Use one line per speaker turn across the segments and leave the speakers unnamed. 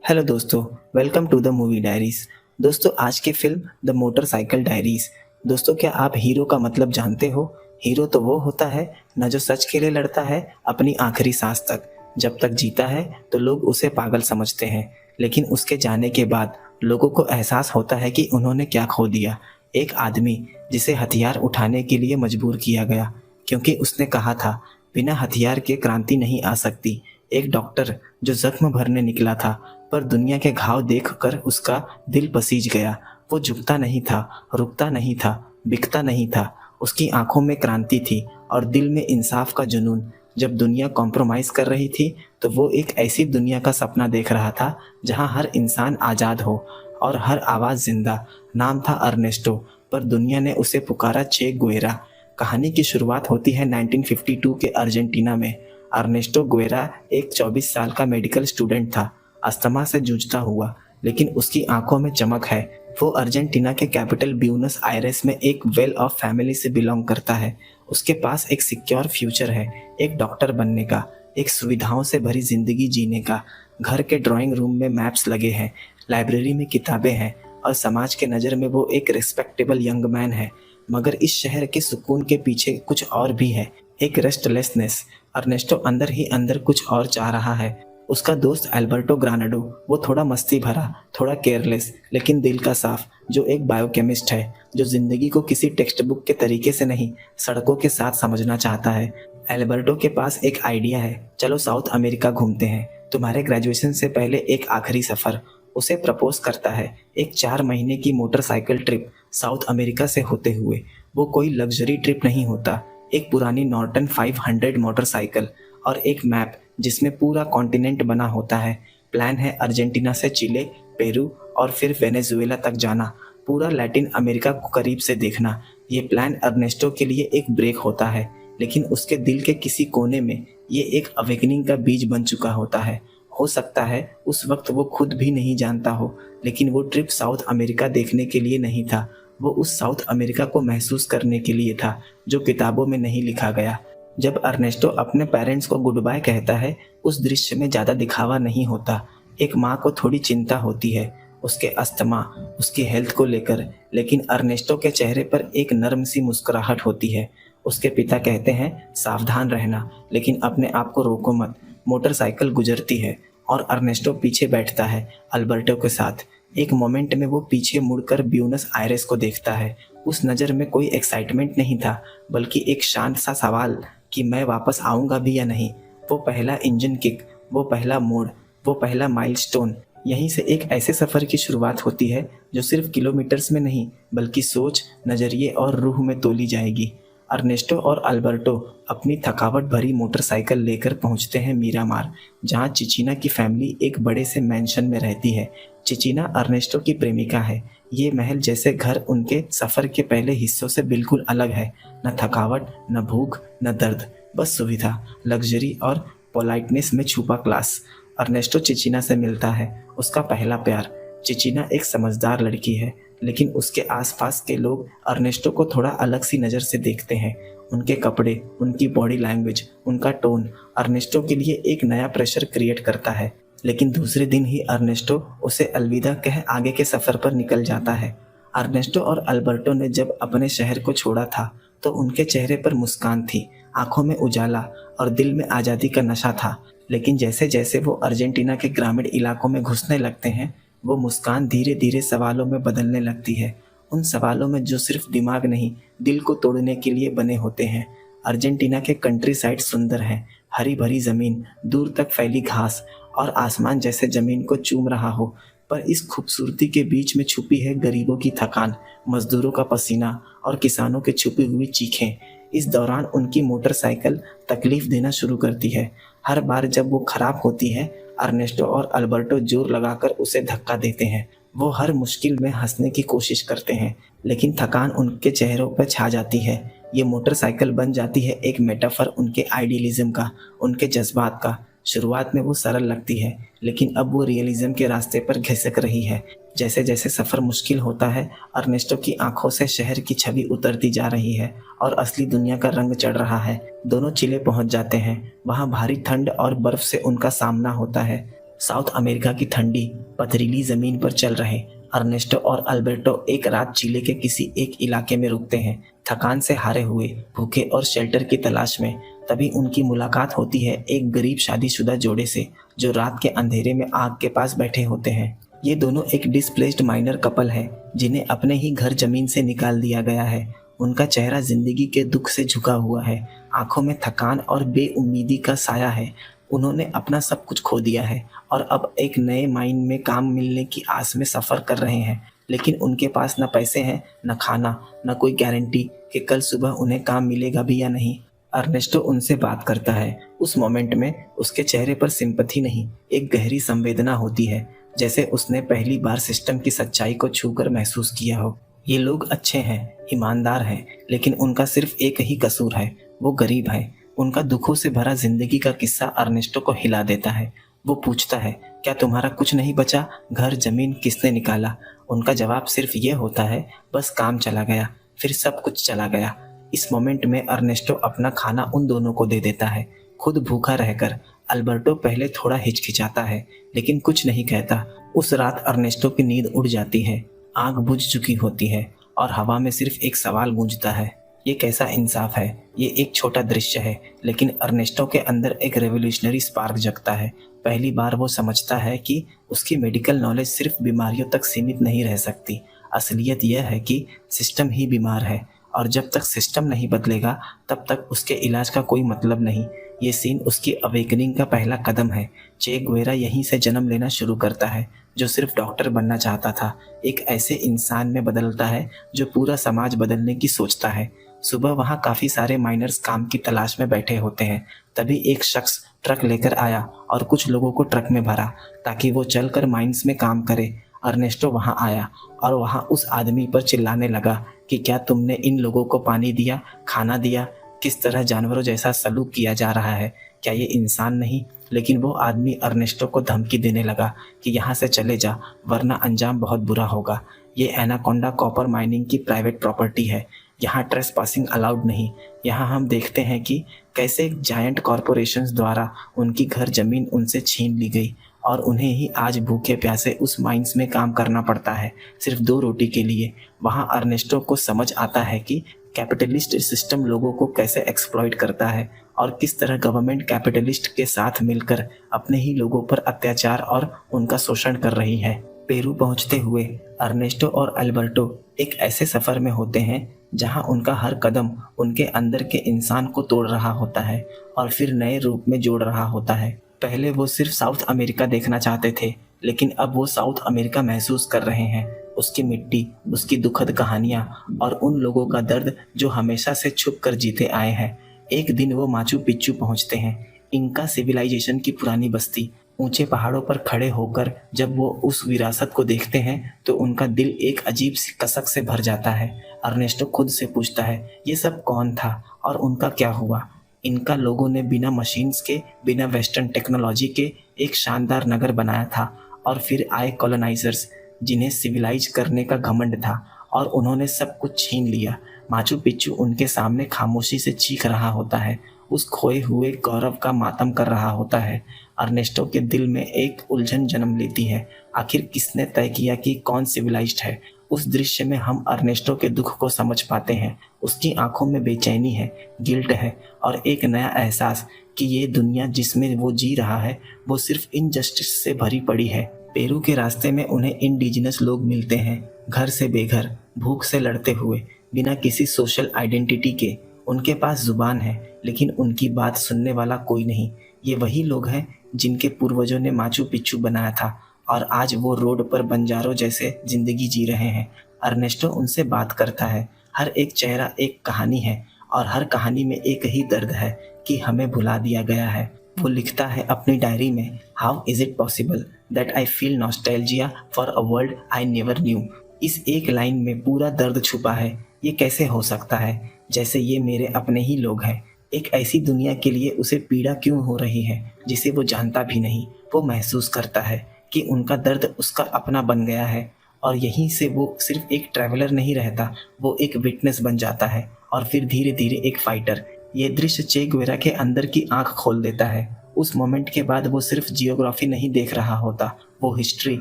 Hello दोस्तों, welcome to the movie diaries. दोस्तों, आज की फिल्म द मोटरसाइकिल डायरीज। दोस्तों, क्या आप हीरो का मतलब जानते हो? हीरो तो वो होता है न जो सच के लिए लड़ता है अपनी आखिरी सांस तक। जब तक जीता है तो लोग उसे पागल समझते हैं, लेकिन उसके जाने के बाद लोगों को एहसास होता है कि उन्होंने क्या खो दिया। एक आदमी जिसे हथियार उठाने के लिए मजबूर किया गया, क्योंकि उसने कहा था बिना हथियार के क्रांति नहीं आ सकती। एक डॉक्टर जो जख्म भरने निकला था, पर दुनिया के घाव देखकर उसका दिल पसीज गया। वो झुकता नहीं था, रुकता नहीं था, बिकता नहीं था। उसकी आंखों में क्रांति थी और दिल में इंसाफ का जुनून। जब दुनिया कॉम्प्रोमाइज़ कर रही थी तो वो एक ऐसी दुनिया का सपना देख रहा था जहां हर इंसान आज़ाद हो और हर आवाज़ जिंदा। नाम था अर्नेस्टो, पर दुनिया ने उसे पुकारा चे गुएरा। कहानी की शुरुआत होती है 1952 के अर्जेंटीना में। अर्नेस्टो गुएरा एक 24 साल का मेडिकल स्टूडेंट था, अस्थमा से जूझता हुआ, लेकिन उसकी आंखों में चमक है। वो अर्जेंटीना के कैपिटल ब्यूनस आयरेस में एक वेल ऑफ फैमिली से बिलोंग करता है। उसके पास एक सिक्योर फ्यूचर है, एक डॉक्टर बनने का, एक सुविधाओं से भरी जिंदगी जीने का। घर के ड्राइंग रूम में मैप्स लगे हैं, लाइब्रेरी में किताबें हैं और समाज के नज़र में वो एक रिस्पेक्टेबल यंग मैन है। मगर इस शहर के सुकून के पीछे कुछ और भी है, एक रेस्टलेसनेस। अर्नेस्टो अंदर ही अंदर कुछ और चाह रहा है। उसका दोस्त अल्बर्टो ग्रानडो, वो थोड़ा मस्ती भरा, थोड़ा केयरलेस, लेकिन दिल का साफ, जो एक बायोकेमिस्ट है, जो जिंदगी को किसी टेक्स्ट बुक के तरीके से नहीं, सड़कों के साथ समझना चाहता है। अल्बर्टो के पास एक आइडिया है, चलो साउथ अमेरिका घूमते हैं, तुम्हारे ग्रेजुएशन से पहले एक आखिरी सफर। उसे प्रपोज करता है, एक 4 महीने की मोटरसाइकिल ट्रिप साउथ अमेरिका से होते हुए। वो कोई लग्जरी ट्रिप नहीं होता, एक पुरानी नॉर्टन 500 मोटरसाइकिल और एक मैप जिसमें पूरा कॉन्टिनेंट बना होता है। प्लान है अर्जेंटीना से चिले, पेरू और फिर वेनेजुएला तक जाना, पूरा लैटिन अमेरिका को करीब से देखना। ये प्लान अर्नेस्टो के लिए एक ब्रेक होता है, लेकिन उसके दिल के किसी कोने में ये एक अवेकनिंग का बीज बन चुका होता है। हो सकता है उस वक्त वो खुद भी नहीं जानता हो, लेकिन वो ट्रिप साउथ अमेरिका देखने के लिए नहीं था, वो उस साउथ अमेरिका को महसूस करने के लिए था जो किताबों में नहीं लिखा गया। जब अर्नेस्टो अपने पेरेंट्स को गुड बाय कहता है, उस दृश्य में ज़्यादा दिखावा नहीं होता। एक माँ को थोड़ी चिंता होती है उसके अस्थमा, उसकी हेल्थ को लेकर, लेकिन अर्नेस्टो के चेहरे पर एक नर्म सी मुस्कुराहट होती है। उसके पिता कहते हैं सावधान रहना, लेकिन अपने आप को रोको मत। मोटरसाइकिल गुजरती है और अर्नेस्टो पीछे बैठता है अल्बर्टो के साथ। एक मोमेंट में वो पीछे मुड़कर ब्यूनस आयरेस को देखता है। उस नज़र में कोई एक्साइटमेंट नहीं था, बल्कि एक शांत सा सवाल कि मैं वापस आऊँगा भी या नहीं। वो पहला इंजन किक, वो पहला मोड़, वो पहला माइलस्टोन। यहीं से एक ऐसे सफ़र की शुरुआत होती है जो सिर्फ किलोमीटर्स में नहीं, बल्कि सोच, नज़रिए और रूह में तोली जाएगी। अर्नेस्टो और अल्बर्टो अपनी थकावट भरी मोटरसाइकिल लेकर पहुंचते हैं मीरामार, जहां चिचिना की फैमिली एक बड़े से मैंशन में रहती है। चिचिना अर्नेस्टो की प्रेमिका है। ये महल जैसे घर उनके सफ़र के पहले हिस्सों से बिल्कुल अलग है। न थकावट, न भूख, न दर्द, बस सुविधा, लग्जरी और पोलाइटनेस में छुपा क्लास। अर्नेस्टो चिचिना से मिलता है, उसका पहला प्यार। चिचिना एक समझदार लड़की है, लेकिन उसके आसपास के लोग अर्नेस्टो को थोड़ा अलग सी नज़र से देखते हैं। उनके कपड़े, उनकी बॉडी लैंग्वेज, उनका टोन अर्नेस्टो के लिए एक नया प्रेशर क्रिएट करता है। लेकिन दूसरे दिन ही अर्नेस्टो उसे अलविदा कह आगे के सफ़र पर निकल जाता है। अर्नेस्टो और अल्बर्टो ने जब अपने शहर को छोड़ा था तो उनके चेहरे पर मुस्कान थी, आंखों में उजाला और दिल में आज़ादी का नशा था। लेकिन जैसे जैसे वो अर्जेंटीना के ग्रामीण इलाकों में घुसने लगते हैं, वो मुस्कान धीरे धीरे सवालों में बदलने लगती है। उन सवालों में जो सिर्फ दिमाग नहीं, दिल को तोड़ने के लिए बने होते हैं। अर्जेंटीना के कंट्री साइड सुंदर हैं, हरी भरी ज़मीन, दूर तक फैली घास और आसमान जैसे ज़मीन को चूम रहा हो। पर इस खूबसूरती के बीच में छुपी है गरीबों की थकान, मजदूरों का पसीना और किसानों की छुपी हुई चीखें। इस दौरान उनकी मोटरसाइकिल तकलीफ देना शुरू करती है। हर बार जब वो खराब होती है, अर्नेस्टो और अल्बर्टो जोर लगाकर उसे धक्का देते हैं। वो हर मुश्किल में हंसने की कोशिश करते हैं, लेकिन थकान उनके चेहरों पर छा जाती है। ये मोटरसाइकिल बन जाती है एक मेटाफर उनके आइडियलिज्म का, उनके जज्बात का। शुरुआत में वो सरल लगती है, लेकिन अब वो रियलिज्म के रास्ते पर घिसक रही है। जैसे जैसे सफ़र मुश्किल होता है, अर्नेस्टो की आंखों से शहर की छवि उतरती जा रही है और असली दुनिया का रंग चढ़ रहा है। दोनों चिले पहुंच जाते हैं। वहां भारी ठंड और बर्फ से उनका सामना होता है। साउथ अमेरिका की ठंडी पथरीली जमीन पर चल रहे अर्नेस्टो और अल्बर्टो एक रात चिले के किसी एक इलाके में रुकते हैं, थकान से हारे हुए, भूखे और शेल्टर की तलाश में। तभी उनकी मुलाकात होती है एक गरीब शादीशुदा जोड़े से, जो रात के अंधेरे में आग के पास बैठे होते हैं। ये दोनों एक डिस्प्लेस्ड माइनर कपल है, जिन्हें अपने ही घर जमीन से निकाल दिया गया है। उनका चेहरा जिंदगी के दुख से झुका हुआ है, आंखों में थकान और बेउम्मीदी का साया है। उन्होंने अपना सब कुछ खो दिया है और अब एक नए माइन में काम मिलने की आस में सफ़र कर रहे हैं। लेकिन उनके पास न पैसे हैं, न खाना, न कोई गारंटी कि कल सुबह उन्हें काम मिलेगा भी या नहीं। अर्नेस्टो उनसे बात करता है। उस मोमेंट में उसके चेहरे पर सिंपैथी नहीं, एक गहरी संवेदना होती है, जैसे उसने पहली बार सिस्टम की सच्चाई को छूकर महसूस किया हो। ये लोग अच्छे हैं, ईमानदार हैं, लेकिन उनका सिर्फ एक ही कसूर है, वो गरीब है। उनका दुखों से भरा जिंदगी का किस्सा अर्नेस्टो को हिला देता है। वो पूछता है, क्या तुम्हारा कुछ नहीं बचा? घर जमीन किसने निकाला? उनका जवाब सिर्फ ये होता है, बस काम चला गया, फिर सब कुछ चला गया। इस मोमेंट में अर्नेस्टो अपना खाना उन दोनों को दे देता है, खुद भूखा रहकर। अल्बर्टो पहले थोड़ा हिचकिचाता है, लेकिन कुछ नहीं कहता। उस रात अर्नेस्टो की नींद उड़ जाती है, आग बुझ चुकी होती है और हवा में सिर्फ एक सवाल गूंजता है, ये कैसा इंसाफ है? ये एक छोटा दृश्य है, लेकिन अर्नेस्टो के अंदर एक रेवोल्यूशनरी स्पार्क जगता है। पहली बार वो समझता है कि उसकी मेडिकल नॉलेज सिर्फ बीमारियों तक सीमित नहीं रह सकती। असलियत यह है कि सिस्टम ही बीमार है, और जब तक सिस्टम नहीं बदलेगा तब तक उसके इलाज का कोई मतलब नहीं। ये सीन उसकी अवेकनिंग का पहला कदम है। चे गुवेरा यहीं से जन्म लेना शुरू करता है, जो सिर्फ डॉक्टर बनना चाहता था, एक ऐसे इंसान में बदलता है जो पूरा समाज बदलने की सोचता है। सुबह वहाँ काफ़ी सारे माइनर्स काम की तलाश में बैठे होते हैं। तभी एक शख्स ट्रक लेकर आया और कुछ लोगों को ट्रक में भरा ताकि वो चलकर माइंस में काम करे। अर्नेस्टो वहाँ आया और वहाँ उस आदमी पर चिल्लाने लगा कि क्या तुमने इन लोगों को पानी दिया, खाना दिया? किस तरह जानवरों जैसा सलूक किया जा रहा है, क्या ये इंसान नहीं? लेकिन वो आदमी अर्नेस्टो को धमकी देने लगा कि यहाँ से चले जा, वरना अंजाम बहुत बुरा होगा। ये एनाकोंडा कॉपर माइनिंग की प्राइवेट प्रॉपर्टी है, यहाँ ट्रेसपासिंग अलाउड नहीं। यहाँ हम देखते हैं कि कैसे जायंट कॉरपोरेशंस द्वारा उनकी घर जमीन उनसे छीन ली गई और उन्हें ही आज भूखे प्यासे उस माइंस में काम करना पड़ता है, सिर्फ 2 रोटी के लिए। वहाँ अर्नेस्टो को समझ आता है कि कैपिटलिस्ट सिस्टम लोगों को कैसे एक्सप्लॉइट करता है और किस तरह गवर्नमेंट कैपिटलिस्ट के साथ मिलकर अपने ही लोगों पर अत्याचार और उनका शोषण कर रही है। पेरू पहुंचते हुए अर्नेस्टो और अल्बर्टो एक ऐसे सफ़र में होते हैं जहां उनका हर कदम उनके अंदर के इंसान को तोड़ रहा होता है और फिर नए रूप में जोड़ रहा होता है। पहले वो सिर्फ साउथ अमेरिका देखना चाहते थे, लेकिन अब वो साउथ अमेरिका महसूस कर रहे हैं। उसकी मिट्टी, उसकी दुखद कहानियाँ और उन लोगों का दर्द जो हमेशा से छुप कर जीते आए हैं। एक दिन वो माचू पिच्चू पहुंचते हैं, इंका सिविलाइजेशन की पुरानी बस्ती। ऊंचे पहाड़ों पर खड़े होकर जब वो उस विरासत को देखते हैं तो उनका दिल एक अजीब सी कसक से भर जाता है। अर्नेस्टो खुद से पूछता है, ये सब कौन था और उनका क्या हुआ? इनका लोगों ने बिना मशीन्स के, बिना वेस्टर्न टेक्नोलॉजी के एक शानदार नगर बनाया था, और फिर आए कॉलोनाइजर्स जिन्हें सिविलाइज करने का घमंड था और उन्होंने सब कुछ छीन लिया। माचू पिच्चू उनके सामने खामोशी से चीख रहा होता है, उस खोए हुए गौरव का मातम कर रहा होता है। अर्नेस्टो के दिल में एक उलझन जन्म लेती है, आखिर किसने तय किया कि कौन सिविलाइज्ड है? उस दृश्य में हम अर्नेस्टो के दुख को समझ पाते हैं। उसकी आंखों में बेचैनी है, गिल्ट है और एक नया एहसास कि ये दुनिया जिसमें वो जी रहा है वो सिर्फ इनजस्टिस से भरी पड़ी है। पेरू के रास्ते में उन्हें इंडिजिनस लोग मिलते हैं, घर से बेघर, भूख से लड़ते हुए, बिना किसी सोशल आइडेंटिटी के। उनके पास जुबान है, लेकिन उनकी बात सुनने वाला कोई नहीं। ये वही लोग हैं जिनके पूर्वजों ने माचू पिच्चू बनाया था और आज वो रोड पर बंजारों जैसे जिंदगी जी रहे हैं। अर्नेस्टो उनसे बात करता है। हर एक चेहरा एक कहानी है और हर कहानी में एक ही दर्द है कि हमें भुला दिया गया है। वो लिखता है अपनी डायरी में, how is it possible that I feel nostalgia for a world I never knew. इस एक लाइन में पूरा दर्द छुपा है। ये कैसे हो सकता है, जैसे ये मेरे अपने ही लोग हैं। एक ऐसी दुनिया के लिए उसे पीड़ा क्यों हो रही है जिसे वो जानता भी नहीं। वो महसूस करता है कि उनका दर्द उसका अपना बन गया है और यहीं से वो सिर्फ एक ट्रैवलर नहीं रहता, वो एक विटनेस बन जाता है और फिर धीरे धीरे एक फाइटर। ये दृश्य चे गुवेरा के अंदर की आंख खोल देता है। उस मोमेंट के बाद वो सिर्फ जियोग्राफी नहीं देख रहा होता, वो हिस्ट्री,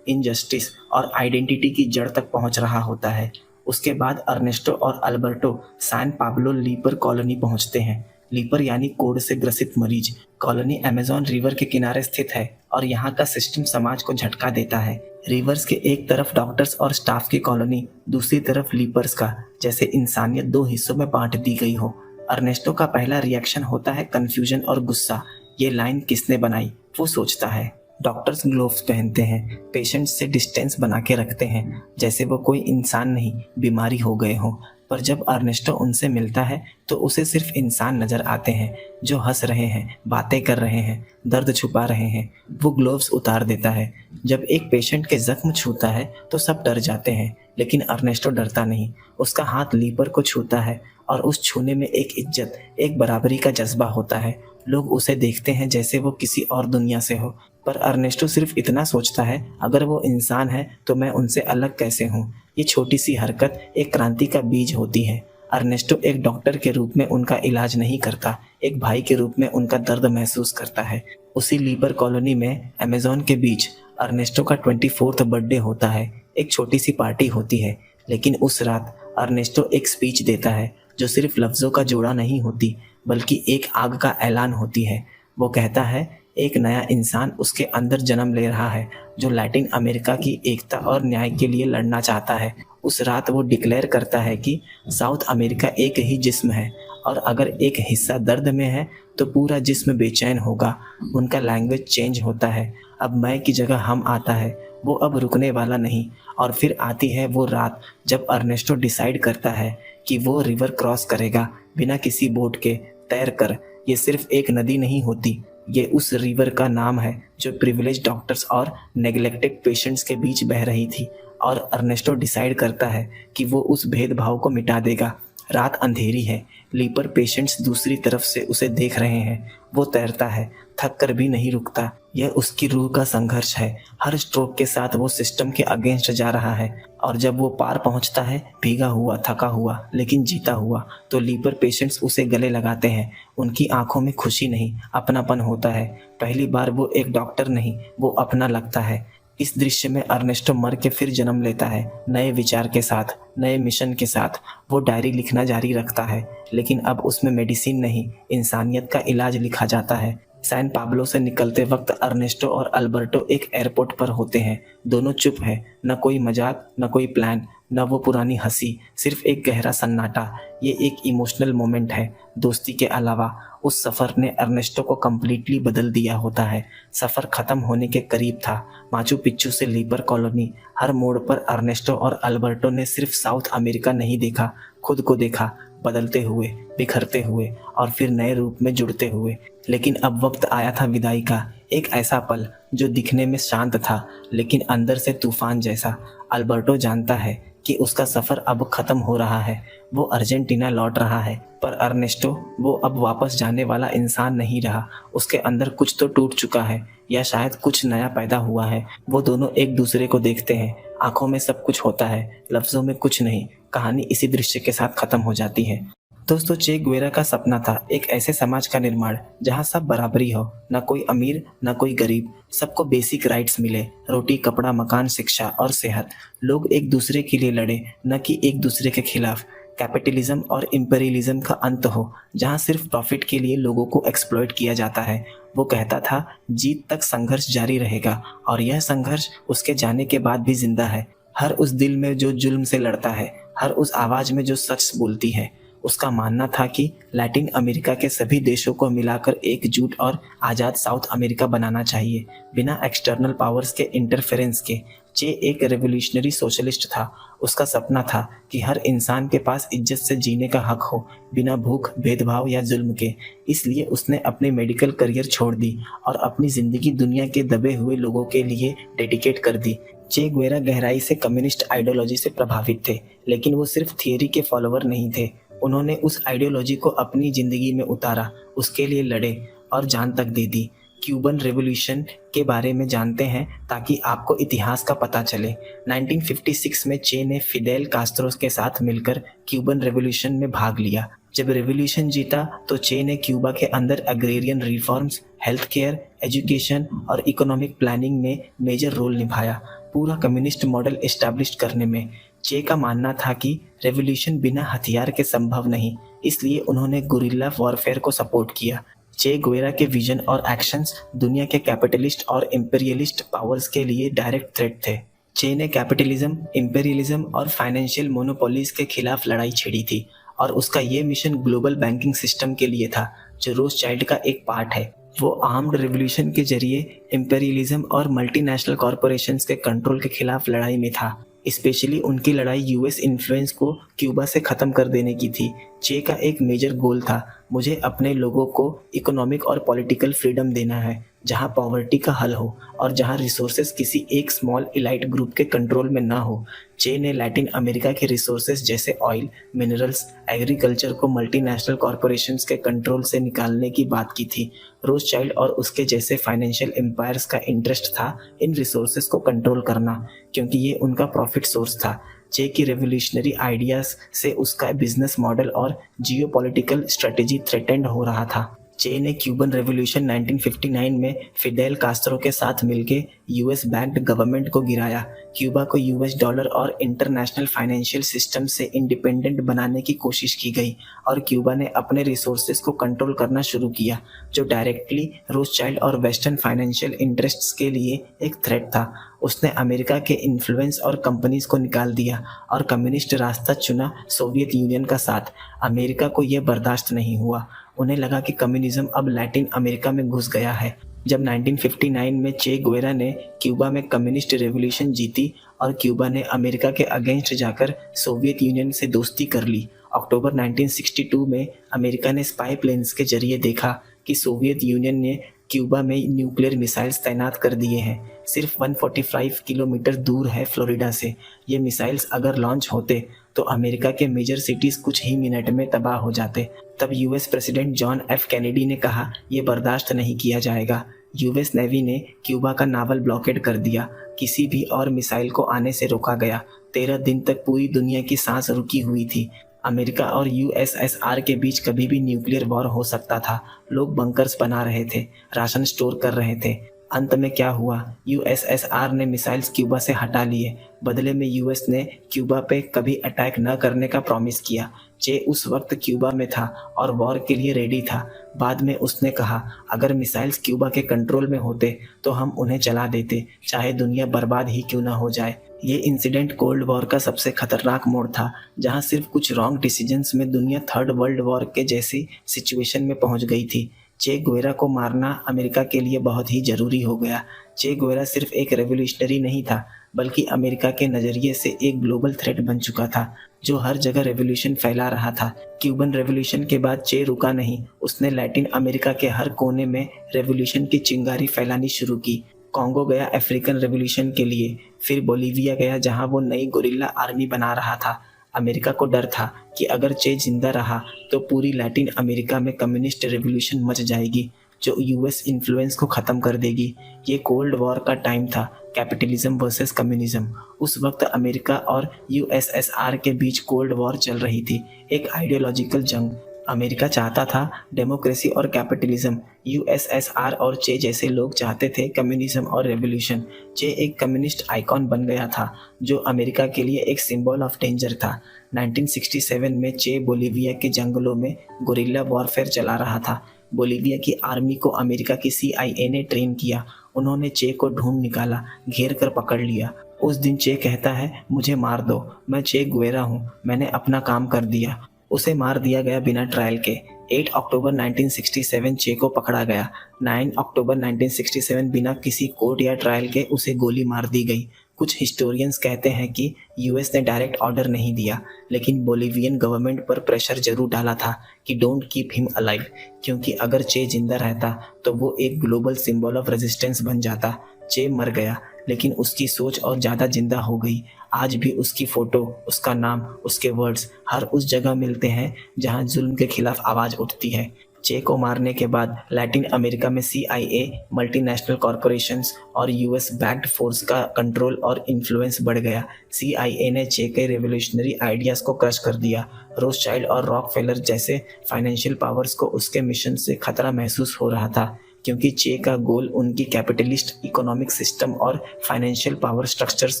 इनजस्टिस और आइडेंटिटी की जड़ तक पहुंच रहा होता है। उसके बाद अर्नेस्टो और Alberto San Pablo leper colony पहुंचते हैं। लीपर यानी कोढ़ से ग्रसित मरीज। कॉलोनी अमेज़न रिवर के किनारे स्थित है और यहाँ का सिस्टम समाज को झटका देता है। रिवर्स के एक तरफ डॉक्टर्स और स्टाफ की कॉलोनी, दूसरी तरफ लीपर्स का, जैसे इंसानियत दो हिस्सों में बांट दी गई हो। अर्नेस्टो का पहला रिएक्शन होता है कंफ्यूजन और गुस्सा। ये लाइन किसने बनाई, वो सोचता है। डॉक्टर्स ग्लोव्स पहनते हैं, पेशेंट्स से डिस्टेंस बना के रखते हैं, जैसे वो कोई इंसान नहीं, बीमारी हो गए हों। पर जब अर्नेस्टो उनसे मिलता है तो उसे सिर्फ इंसान नजर आते हैं, जो हंस रहे हैं, बातें कर रहे हैं, दर्द छुपा रहे हैं। वो ग्लोव्स उतार देता है। जब एक पेशेंट के जख्म छूता है तो सब डर जाते हैं, लेकिन अर्नेस्टो डरता नहीं। उसका हाथ लीपर को छूता है और उस छूने में एक इज्जत, एक बराबरी का जज्बा होता है। लोग उसे देखते हैं जैसे वो किसी और दुनिया से हो। पर अर्नेस्टो सिर्फ इतना सोचता है, अगर वो इंसान है तो मैं उनसे अलग कैसे हूँ। ये छोटी सी हरकत एक क्रांति का बीज होती है। अर्नेस्टो एक डॉक्टर के रूप में उनका इलाज नहीं करता, एक भाई के रूप में उनका दर्द महसूस करता है। उसी लीपर कॉलोनी में अमेज़न के बीच अर्नेस्टो का 24th बर्थडे होता है। एक छोटी सी पार्टी होती है, लेकिन उस रात अर्नेस्टो एक स्पीच देता है जो सिर्फ लफ्ज़ों का जोड़ा नहीं होती, बल्कि एक आग का ऐलान होती है। वो कहता है, एक नया इंसान उसके अंदर जन्म ले रहा है, जो लैटिन अमेरिका की एकता और न्याय के लिए लड़ना चाहता है। उस रात वो डिक्लेयर करता है कि साउथ अमेरिका एक ही जिस्म है, और अगर एक हिस्सा दर्द में है तो पूरा जिस्म बेचैन होगा। उनका लैंग्वेज चेंज होता है। अब मैं की जगह हम आता है। वो अब रुकने वाला नहीं। और फिर आती है वो रात जब अर्नेस्टो डिसाइड करता है कि वो रिवर क्रॉस करेगा, बिना किसी बोट के, तैर कर। ये सिर्फ एक नदी नहीं होती, ये उस रिवर का नाम है जो प्रिविलेज डॉक्टर्स और नेग्लेक्टेड पेशेंट्स के बीच बह रही थी। और अर्नेस्टो डिसाइड करता है कि वो उस भेदभाव को मिटा देगा। रात अंधेरी है, लीपर पेशेंट्स दूसरी तरफ से उसे देख रहे हैं। वो तैरता है, थक कर भी नहीं रुकता। यह उसकी रूह का संघर्ष है। हर स्ट्रोक के साथ वो सिस्टम के अगेंस्ट जा रहा है। और जब वो पार पहुंचता है, भीगा हुआ, थका हुआ, लेकिन जीता हुआ, तो लीपर पेशेंट्स उसे गले लगाते हैं। उनकी आंखों में खुशी नहीं, अपनापन होता है। पहली बार वो एक डॉक्टर नहीं, वो अपना लगता है। इस दृश्य में अर्नेस्टो मर के फिर जन्म लेता है, नए विचार के साथ, नए मिशन के साथ। वो डायरी लिखना जारी रखता है, लेकिन अब उसमें मेडिसिन नहीं, इंसानियत का इलाज लिखा जाता है। सैन पाब्लो से निकलते वक्त अर्नेस्टो और अल्बर्टो एक एयरपोर्ट पर होते हैं। दोनों चुप हैं, न कोई मजाक, न कोई प्लान, न वो पुरानी हंसी, सिर्फ एक गहरा सन्नाटा। ये एक इमोशनल मोमेंट है। दोस्ती के अलावा उस सफ़र ने अर्नेस्टो को कम्प्लीटली बदल दिया होता है। सफ़र ख़त्म होने के करीब था। माचू पिच्चू से लीपर कॉलोनी, हर मोड़ पर अर्नेस्टो और अल्बर्टो ने सिर्फ साउथ अमेरिका नहीं देखा, खुद को देखा, बदलते हुए, बिखरते हुए और फिर नए रूप में जुड़ते हुए। लेकिन अब वक्त आया था विदाई का। एक ऐसा पल जो दिखने में शांत था, लेकिन अंदर से तूफान जैसा। अल्बर्टो जानता है कि उसका सफ़र अब ख़त्म हो रहा है। वो अर्जेंटीना लौट रहा है, पर अर्नेस्टो, वो अब वापस जाने वाला इंसान नहीं रहा। उसके अंदर कुछ तो टूट चुका है, या शायद कुछ नया पैदा हुआ है। वो दोनों एक दूसरे को देखते हैं। आंखों में सब कुछ होता है, लफ्ज़ों में कुछ नहीं। कहानी इसी दृश्य के साथ ख़त्म हो जाती है। दोस्तों, चे गुवेरा का सपना था एक ऐसे समाज का निर्माण जहां सब बराबरी हो, ना कोई अमीर ना कोई गरीब, सबको बेसिक राइट्स मिले, रोटी, कपड़ा, मकान, शिक्षा और सेहत। लोग एक दूसरे के लिए लड़े, न कि एक दूसरे के खिलाफ। कैपिटलिज्म और इंपेरियलिज्म का अंत हो, जहां सिर्फ प्रॉफिट के लिए लोगों को एक्सप्लॉइट किया जाता है। वो कहता था, जीत तक संघर्ष जारी रहेगा, और यह संघर्ष उसके जाने के बाद भी जिंदा है। हर उस दिल में जो जुल्म से लड़ता है, हर उस आवाज़ में जो सच बोलती है। उसका मानना था कि लैटिन अमेरिका के सभी देशों को मिलाकर एकजुट और आज़ाद साउथ अमेरिका बनाना चाहिए, बिना एक्सटर्नल पावर्स के इंटरफेरेंस के। चे एक रेवोल्यूशनरी सोशलिस्ट था। उसका सपना था कि हर इंसान के पास इज्जत से जीने का हक हो, बिना भूख, भेदभाव या जुल्म के। इसलिए उसने अपनी मेडिकल करियर छोड़ दी और अपनी ज़िंदगी दुनिया के दबे हुए लोगों के लिए डेडिकेट कर दी। चे गुवेरा गहराई से कम्युनिस्ट आइडियोलॉजी से प्रभावित थे, लेकिन वो सिर्फ थियरी के फॉलोवर नहीं थे। उन्होंने उस आइडियोलॉजी को अपनी ज़िंदगी में उतारा, उसके लिए लड़े और जान तक दे दी। क्यूबन रेवोल्यूशन के बारे में जानते हैं ताकि आपको इतिहास का पता चले। 1956 में चे ने फिडेल कास्त्रो के साथ मिलकर क्यूबन रेवोल्यूशन में भाग लिया। जब रेवोल्यूशन जीता तो चे ने क्यूबा के अंदर agrarian reforms, health care, education और इकोनॉमिक प्लानिंग में मेजर रोल निभाया, पूरा कम्युनिस्ट मॉडल एस्टैब्लिश करने में। चे का मानना था कि रेवोल्यूशन बिना हथियार के संभव नहीं, इसलिए उन्होंने गुरिल्ला वॉरफेयर को सपोर्ट किया। चे गुवेरा के विजन और एक्शंस दुनिया के कैपिटलिस्ट और इंपीरियलिस्ट पावर्स के लिए डायरेक्ट थ्रेट थे। चे ने कैपिटलिज्म, इंपीरियलिज्म और फाइनेंशियल मोनोपोलीज के खिलाफ लड़ाई छेड़ी थी और उसका ये मिशन ग्लोबल बैंकिंग सिस्टम के लिए था, जो रोथशाइल्ड का एक पार्ट है। वो आर्म्ड रिवॉल्यूशन के जरिए इंपीरियलिज्म और मल्टीनेशनल कॉरपोरेशंस के कंट्रोल के खिलाफ लड़ाई में था। स्पेशली उनकी लड़ाई यूएस इन्फ्लुएंस को क्यूबा से ख़त्म कर देने की थी। चे का एक मेजर गोल था, मुझे अपने लोगों को इकोनॉमिक और पॉलिटिकल फ्रीडम देना है, जहां पॉवर्टी का हल हो और जहां रिसोर्सेज किसी एक स्मॉल इलाइट ग्रुप के कंट्रोल में ना हो। चे ने लैटिन अमेरिका के रिसोर्सेज जैसे ऑयल, मिनरल्स, एग्रीकल्चर को मल्टीनेशनल कॉरपोरेशंस के कंट्रोल से निकालने की बात की थी। रोथशाइल्ड और उसके जैसे फाइनेंशियल एम्पायर्स का इंटरेस्ट था इन रिसोर्सेज को कंट्रोल करना, क्योंकि ये उनका प्रॉफिट सोर्स था। चे की रेवोल्यूशनरी आइडियाज से उसका बिजनेस मॉडल और जियोपॉलिटिकल स्ट्रेटेजी थ्रेटेंड हो रहा था। चे ने क्यूबन रेवोल्यूशन 1959 में फिडेल कास्त्रो के साथ मिलकर यूएस बैक्ड गवर्नमेंट को गिराया। क्यूबा को यूएस डॉलर और इंटरनेशनल फाइनेंशियल सिस्टम से इंडिपेंडेंट बनाने की कोशिश की गई और क्यूबा ने अपने रिसोर्सेज को कंट्रोल करना शुरू किया, जो डायरेक्टली रोथशाइल्ड और वेस्टर्न फाइनेंशियल इंटरेस्ट्स के लिए एक थ्रेट था। उसने अमेरिका के इन्फ्लुएंस और कंपनीज को निकाल दिया और कम्युनिस्ट रास्ता चुना, सोवियत यूनियन का साथ। अमेरिका को यह बर्दाश्त नहीं हुआ। उन्हें लगा कि कम्युनिज्म अब लैटिन अमेरिका में घुस गया है। जब 1959 में चे गुवेरा ने क्यूबा में कम्युनिस्ट रेवोल्यूशन जीती और क्यूबा ने अमेरिका के अगेंस्ट जाकर सोवियत यूनियन से दोस्ती कर ली। अक्टूबर 1962 में अमेरिका ने स्पाई प्लेन्स के जरिए देखा कि सोवियत यूनियन ने क्यूबा में न्यूक्लियर मिसाइल्स तैनात कर दिए हैं। सिर्फ 145 किलोमीटर दूर है फ्लोरिडा से। ये मिसाइल्स अगर लॉन्च होते तो अमेरिका के मेजर सिटीज़ कुछ ही मिनट में तबाह हो जाते। तब US president John F Kennedy ने कहा, ये बर्दाश्त नहीं किया जाएगा। यूएस नेवी ने क्यूबा का नावल ब्लॉकेड कर दिया। किसी भी और मिसाइल को आने से रोका गया। 13 दिन तक पूरी दुनिया की सांस रुकी हुई थी। अमेरिका और यूएसएसआर के बीच कभी भी न्यूक्लियर वॉर हो सकता था। लोग बंकर्स बना रहे थे, राशन स्टोर कर रहे थे। अंत में क्या हुआ? यूएसएसआर ने मिसाइल्स क्यूबा से हटा लिए। बदले में यूएस ने क्यूबा पे कभी अटैक न करने का प्रॉमिस किया। चे उस वक्त क्यूबा में था और वॉर के लिए रेडी था। बाद में उसने कहा, अगर मिसाइल्स क्यूबा के कंट्रोल में होते तो हम उन्हें चला देते, चाहे दुनिया बर्बाद ही क्यों ना हो जाए। ये इंसिडेंट कोल्ड वॉर का सबसे खतरनाक मोड़ था, जहां सिर्फ कुछ रॉन्ग डिसीजंस में दुनिया थर्ड वर्ल्ड वॉर के जैसी सिचुएशन में पहुंच गई थी। चे गुवेरा को मारना अमेरिका के लिए बहुत ही जरूरी हो गया। चे गुवेरा सिर्फ एक रेवोल्यूशनरी नहीं था, बल्कि अमेरिका के नज़रिए से एक ग्लोबल थ्रेट बन चुका था, जो हर जगह रेवोल्यूशन फैला रहा था। क्यूबन रेवोल्यूशन के बाद चे रुका नहीं। उसने लैटिन अमेरिका के हर कोने में रेवोल्यूशन की चिंगारी फैलानी शुरू की। कॉन्गो गया अफ्रीकन रेवोल्यूशन के लिए, फिर बोलीविया गया जहां वो नई गोरिल्ला आर्मी बना रहा था। अमेरिका को डर था कि अगर चे जिंदा रहा तो पूरी लैटिन अमेरिका में कम्युनिस्ट रेवोल्यूशन मच जाएगी, जो यूएस इन्फ्लुएंस को ख़त्म कर देगी। ये कोल्ड वॉर का टाइम था, कैपिटलिज्म वर्सेस कम्युनिज्म। उस वक्त अमेरिका और यूएसएसआर के बीच कोल्ड वॉर चल रही थी, एक आइडियोलॉजिकल जंग। अमेरिका चाहता था डेमोक्रेसी और कैपिटलिज्म। यूएसएसआर और चे जैसे लोग चाहते थे कम्युनिज्म और रेवोल्यूशन। चे एक कम्युनिस्ट आइकॉन बन गया था, जो अमेरिका के लिए एक सिंबल ऑफ डेंजर था। 1967 में चे बोलीविया के जंगलों में गोरिल्ला वॉरफेयर चला रहा था। बोलीविया की आर्मी को अमेरिका की CIA ने ट्रेन किया। उन्होंने चे को ढूंढ निकाला, घेर कर पकड़ लिया। उस दिन चे कहता है, मुझे मार दो, मैं चे गुवेरा हूँ, मैंने अपना काम कर दिया। उसे मार दिया गया बिना ट्रायल के। 8 अक्टूबर 1967 चे को पकड़ा गया। 9 अक्टूबर 1967 बिना किसी कोर्ट या ट्रायल के उसे गोली मार दी गई। कुछ हिस्टोरियंस कहते हैं कि यूएस ने डायरेक्ट ऑर्डर नहीं दिया, लेकिन बोलीवियन गवर्नमेंट पर प्रेशर जरूर डाला था कि डोंट कीप हिम अलाइव, क्योंकि अगर चे जिंदा रहता तो वो एक ग्लोबल सिंबल ऑफ रेजिस्टेंस बन जाता। चे मर गया, लेकिन उसकी सोच और ज़्यादा जिंदा हो गई। आज भी उसकी फ़ोटो, उसका नाम, उसके वर्ड्स हर उस जगह मिलते हैं जहां जुल्म के खिलाफ आवाज़ उठती है। चे को मारने के बाद लैटिन अमेरिका में CIA, मल्टीनेशनल कॉरपोरेशंस और US बैक्ड फोर्स का कंट्रोल और इन्फ्लुएंस बढ़ गया। CIA ने चे के रेवोल्यूशनरी आइडियाज़ को क्रश कर दिया। रोथशाइल्ड और रॉकफेलर जैसे फाइनेंशियल पावर्स को उसके मिशन से खतरा महसूस हो रहा था, क्योंकि चे का गोल उनकी कैपिटलिस्ट इकोनॉमिक सिस्टम और फाइनेंशियल पावर स्ट्रक्चर्स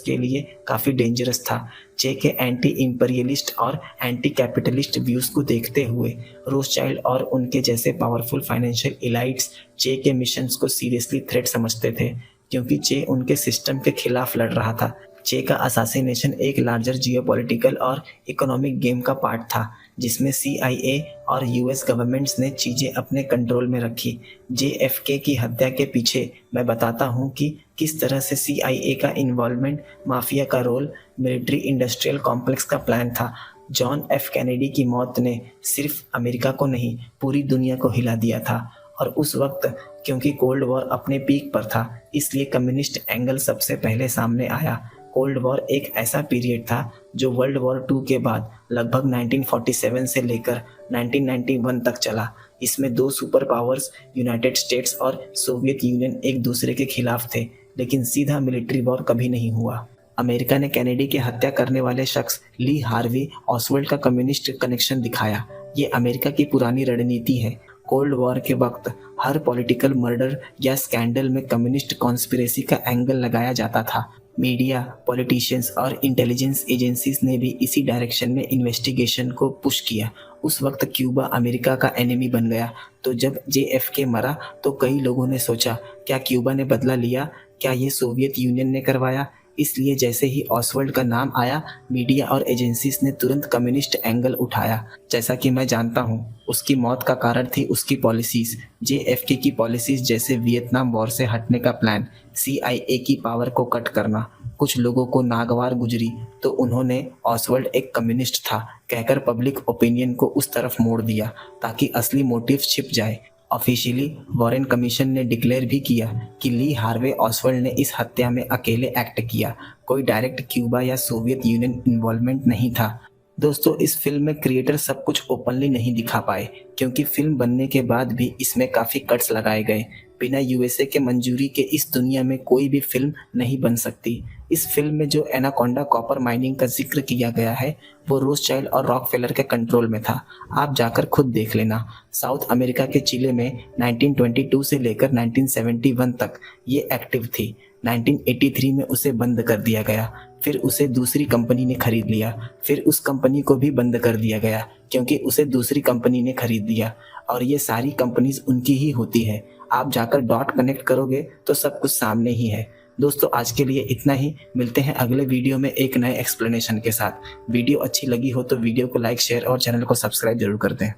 के लिए काफ़ी डेंजरस था। चे के एंटी इंपीरियलिस्ट और एंटी कैपिटलिस्ट व्यूज़ को देखते हुए रोथशाइल्ड और उनके जैसे पावरफुल फाइनेंशियल इलाइट्स चे के मिशंस को सीरियसली थ्रेट समझते थे, क्योंकि चे उनके सिस्टम के खिलाफ लड़ रहा था। चे का असासिनेशन एक लार्जर जियोपॉलिटिकल और इकोनॉमिक गेम का पार्ट था, जिसमें CIA और US गवर्नमेंट्स ने चीज़ें अपने कंट्रोल में रखी। JFK की हत्या के पीछे मैं बताता हूँ कि किस तरह से CIA का इन्वॉल्वमेंट, माफिया का रोल, मिलिट्री इंडस्ट्रियल कॉम्प्लेक्स का प्लान था। जॉन F कैनेडी की मौत ने सिर्फ अमेरिका को नहीं, पूरी दुनिया को हिला दिया था। और उस वक्त क्योंकि कोल्ड वॉर अपने पीक पर था, इसलिए कम्युनिस्ट एंगल सबसे पहले सामने आया। कोल्ड वॉर एक ऐसा पीरियड था जो वर्ल्ड वॉर 2 के बाद लगभग 1947 से लेकर 1991 तक चला। इसमें दो सुपर पावर्स यूनाइटेड स्टेट्स और सोवियत यूनियन एक दूसरे के खिलाफ थे, लेकिन सीधा मिलिट्री वॉर कभी नहीं हुआ। अमेरिका ने कैनेडी की हत्या करने वाले शख्स ली हार्वी ऑसवाल्ड का कम्युनिस्ट कनेक्शन दिखाया। ये अमेरिका की पुरानी रणनीति है। कोल्ड वॉर के वक्त हर पॉलिटिकल मर्डर या स्कैंडल में कम्युनिस्ट कॉन्स्पिरेसी का एंगल लगाया जाता था। मीडिया, पॉलिटिशियंस और इंटेलिजेंस एजेंसीज ने भी इसी डायरेक्शन में इन्वेस्टिगेशन को पुश किया। उस वक्त क्यूबा अमेरिका का एनिमी बन गया, तो जब JFK मरा तो कई लोगों ने सोचा, क्या क्यूबा ने बदला लिया? क्या ये सोवियत यूनियन ने करवाया? इसलिए जैसे ही ऑसवाल्ड का नाम आया, मीडिया और एजेंसीज ने तुरंत कम्युनिस्ट एंगल उठाया। जैसा कि मैं जानता हूँ, उसकी मौत का कारण थी उसकी पॉलिसीज। JFK की पॉलिसीज जैसे वियतनाम वॉर से हटने का प्लान, CIA की पावर को कट करना। कुछ लोगों को नागवार गुजरी तो उन्होंने ऑसवाल्ड एक कम्युनिस्ट था कहकर पब्लिक ओपिनियन को उस तरफ मोड़ दिया, ताकि असली मोटिव छिप जाए। ऑफिशियली वॉरेन कमीशन ने डिक्लेयर भी किया कि ली हार्वे ऑसवाल्ड ने इस हत्या में अकेले एक्ट किया, कोई डायरेक्ट क्यूबा या सोवियत यूनियन इन्वॉल्वमेंट नहीं था। दोस्तों, इस फिल्म में क्रिएटर सब कुछ ओपनली नहीं दिखा पाए, क्योंकि फिल्म बनने के बाद भी इसमें काफ़ी कट्स लगाए गए। बिना USA के मंजूरी के इस दुनिया में कोई भी फिल्म नहीं बन सकती। इस फिल्म में जो एनाकोंडा कॉपर माइनिंग का जिक्र किया गया है, वो रोथशाइल्ड और रॉकफेलर के कंट्रोल में था। आप जाकर खुद देख लेना। साउथ अमेरिका के चिले में 1922 से लेकर 1971 तक ये एक्टिव थी। 1983 में उसे बंद कर दिया गया, फिर उसे दूसरी कंपनी ने खरीद लिया, फिर उस कंपनी को भी बंद कर दिया गया क्योंकि उसे दूसरी कंपनी ने खरीद लिया, और ये सारी कंपनीज उनकी ही होती है। आप जाकर डॉट कनेक्ट करोगे तो सब कुछ सामने ही है। दोस्तों, आज के लिए इतना ही। मिलते हैं अगले वीडियो में एक नए एक्सप्लेनेशन के साथ। वीडियो अच्छी लगी हो तो वीडियो को लाइक, शेयर और चैनल को सब्सक्राइब जरूर कर दें।